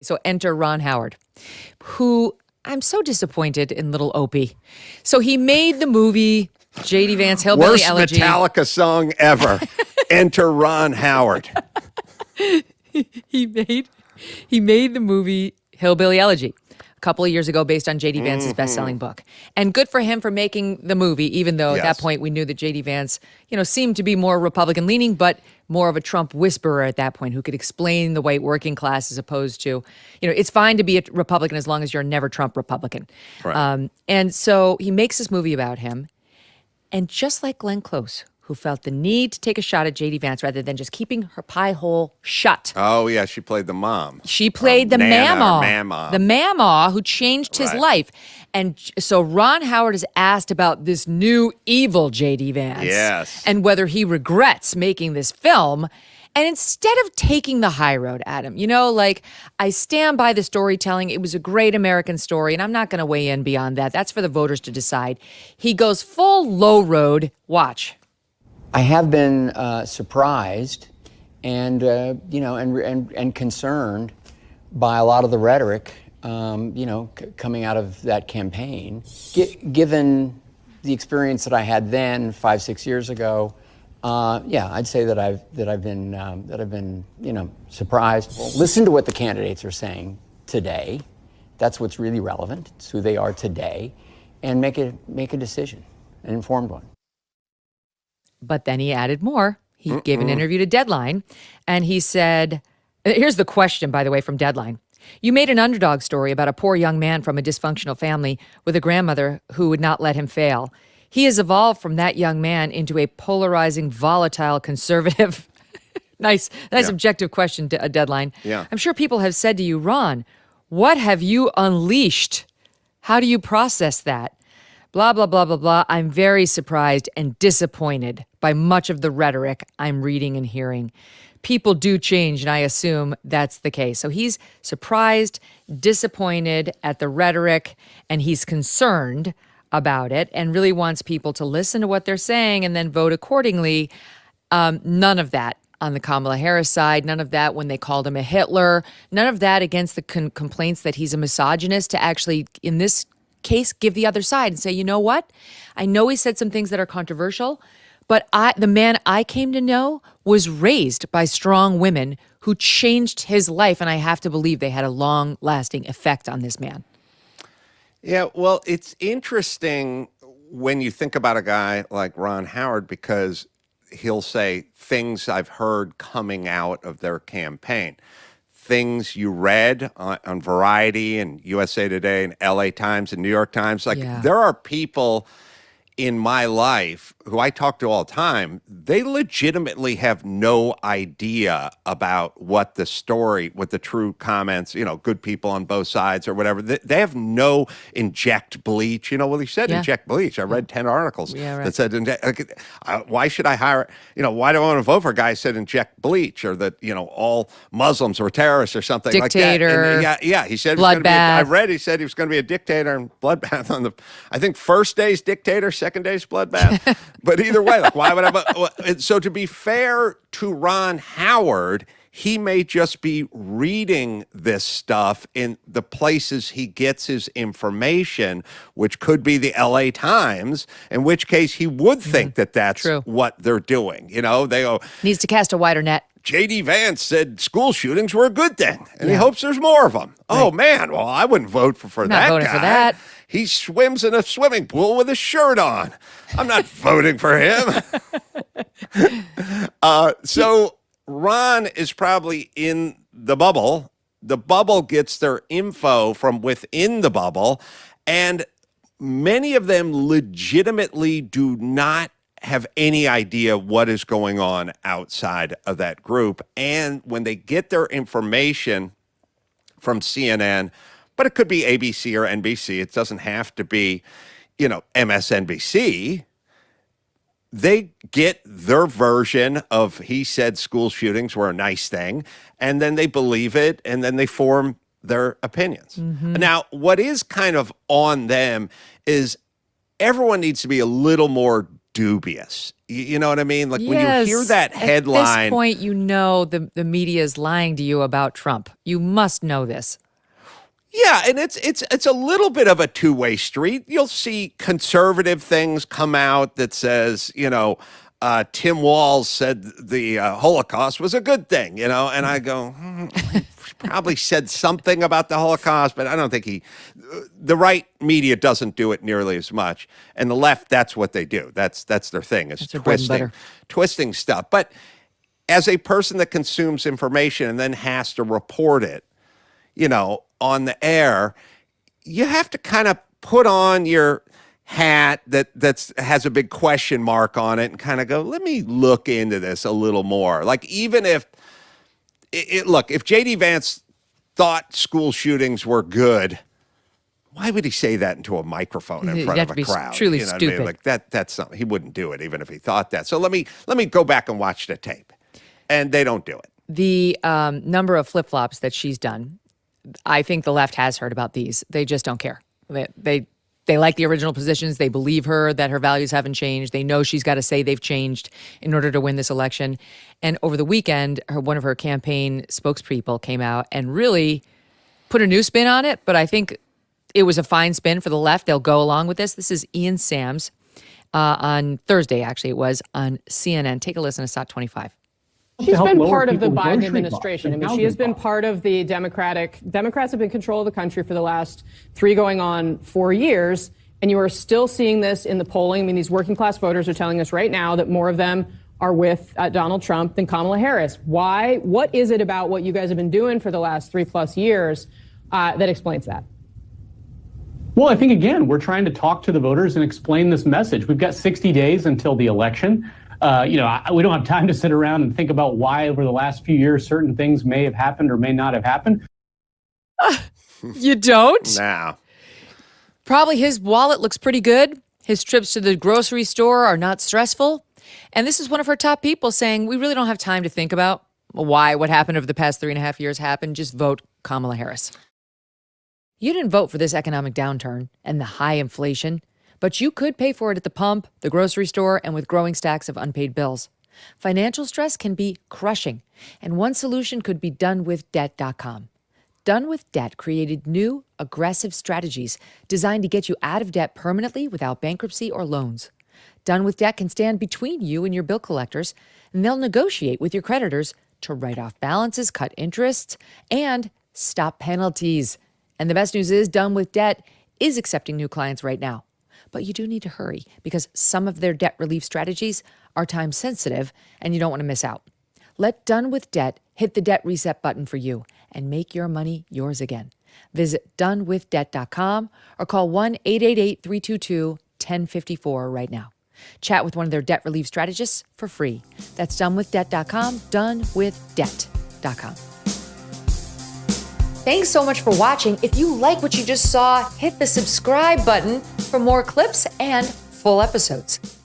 So enter Ron Howard, who I'm so disappointed in little Opie. So he made the movie J.D. Vance Hillbilly Worst Elegy. Metallica song ever. Enter Ron Howard. He made the movie Hillbilly Elegy a couple of years ago based on J.D. Vance's best-selling book. And good for him for making the movie, even though at that point we knew that J.D. Vance, seemed to be more Republican-leaning, but more of a Trump whisperer at that point who could explain the white working class as opposed to, it's fine to be a Republican as long as you're never Trump Republican. Right. And so he makes this movie about him. And just like Glenn Close, who felt the need to take a shot at J.D. Vance rather than just keeping her pie hole shut. Oh, yeah, she played the mom. She played the mamaw. The mamaw who changed his life. And so Ron Howard is asked about this new evil J.D. Vance. Yes. And whether he regrets making this film. And instead of taking the high road, Adam, I stand by the storytelling. It was a great American story, and I'm not going to weigh in beyond that. That's for the voters to decide. He goes full low road. Watch. I have been surprised and concerned by a lot of the rhetoric, coming out of that campaign. Given the experience that I had then 5-6 years ago, I'd say that I've been surprised. Listen to what the candidates are saying today. That's what's really relevant. It's who they are today, and make a decision, an informed one. But then he added more. He gave an interview to Deadline, and he said, here's the question, by the way, from Deadline. You made an underdog story about a poor young man from a dysfunctional family with a grandmother who would not let him fail. He has evolved from that young man into a polarizing, volatile conservative. Nice objective question, Deadline. Yeah. I'm sure people have said to you, Ron, what have you unleashed? How do you process that? Blah, blah, blah, blah, blah. I'm very surprised and disappointed by much of the rhetoric I'm reading and hearing. People do change, and I assume that's the case. So he's surprised, disappointed at the rhetoric, and he's concerned about it and really wants people to listen to what they're saying and then vote accordingly. None of that on the Kamala Harris side, none of that when they called him a Hitler, none of that against the complaints that he's a misogynist, to actually, in this case, give the other side and say, you know what? I know he said some things that are controversial, but the man I came to know was raised by strong women who changed his life, and I have to believe they had a long-lasting effect on this man. Yeah, well, it's interesting when you think about a guy like Ron Howard, because he'll say things I've heard coming out of their campaign. Things you read on Variety and USA Today and LA Times and New York Times. There are people in my life who I talk to all the time. They legitimately have no idea about what the true comments, good people on both sides or whatever. They have no inject bleach. Well, he said inject bleach. I read 10 articles that said, why should I hire, why do I want to vote for a guy who said inject bleach, or that, all Muslims were terrorists or something Dictator, like that. And, he said bloodbath. He said he was going to be a dictator and bloodbath on I think first day's dictator, second day's bloodbath. But either way, why would I vote? So to be fair to Ron Howard, he may just be reading this stuff in the places he gets his information, which could be the LA Times, in which case he would think that that's what they're doing. They go, needs to cast a wider net. J.D. Vance said school shootings were a good thing, and he hopes there's more of them. Right. Oh, man, well, I wouldn't vote for that guy. Not voting for that. He swims in a swimming pool with a shirt on. I'm not voting for him. So Ron is probably in the bubble. The bubble gets their info from within the bubble, and many of them legitimately do not have any idea what is going on outside of that group. And when they get their information from CNN, but it could be ABC or NBC, it doesn't have to be, MSNBC, they get their version of he said school shootings were a nice thing, and then they believe it, and then they form their opinions. Mm-hmm. Now, what is kind of on them is everyone needs to be a little more dubious. You know what I mean? Like when Yes. you hear that headline. At this point, you know the media is lying to you about Trump. You must know this. Yeah, and it's a little bit of a two-way street. You'll see conservative things come out that says, Tim Walz said the Holocaust was a good thing, and I go, he probably said something about the Holocaust, but I don't think the right media doesn't do it nearly as much. And the left, that's what they do. That's their thing, is their bread and butter. twisting stuff. But as a person that consumes information and then has to report it, on the air, you have to kind of put on your hat that has a big question mark on it and kind of go, let me look into this a little more. Like, even if if J.D. Vance thought school shootings were good, why would he say that into a microphone in front of a crowd? Truly what stupid. I mean? Like that's something he wouldn't do it even if he thought that. So let me go back and watch the tape, and they don't do it. The number of flip-flops that she's done, I think the left has heard about these. They just don't care. They like the original positions. They believe her, that her values haven't changed. They know she's got to say they've changed in order to win this election. And over the weekend, one of her campaign spokespeople came out and really put a new spin on it. But I think it was a fine spin for the left. They'll go along with this. This is Ian Sams on Thursday, actually. It was on CNN. Take a listen to SOT 25. She's been part of the Biden administration. I mean, she has been part of the Democrats have been in control of the country for the last 3 going on 4 years. And you are still seeing this in the polling. I mean, these working class voters are telling us right now that more of them are with Donald Trump than Kamala Harris. Why? What is it about what you guys have been doing for the last 3+ years that explains that? Well, I think, again, we're trying to talk to the voters and explain this message. We've got 60 days until the election. We don't have time to sit around and think about why over the last few years certain things may have happened or may not have happened. You don't? Nah. Probably his wallet looks pretty good. His trips to the grocery store are not stressful. And this is one of her top people saying, we really don't have time to think about why what happened over the past 3.5 years happened. Just vote Kamala Harris. You didn't vote for this economic downturn and the high inflation, but you could pay for it at the pump, the grocery store, and with growing stacks of unpaid bills. Financial stress can be crushing, and one solution could be donewithdebt.com. Done with Debt created new, aggressive strategies designed to get you out of debt permanently without bankruptcy or loans. Done with Debt can stand between you and your bill collectors, and they'll negotiate with your creditors to write off balances, cut interests, and stop penalties. And the best news is Done with Debt is accepting new clients right now. But you do need to hurry because some of their debt relief strategies are time sensitive and you don't want to miss out. Let Done with Debt hit the debt reset button for you and make your money yours again. Visit donewithdebt.com or call 1-888-322-1054 right now. Chat with one of their debt relief strategists for free. That's donewithdebt.com, donewithdebt.com. Thanks so much for watching. If you like what you just saw, hit the subscribe button for more clips and full episodes.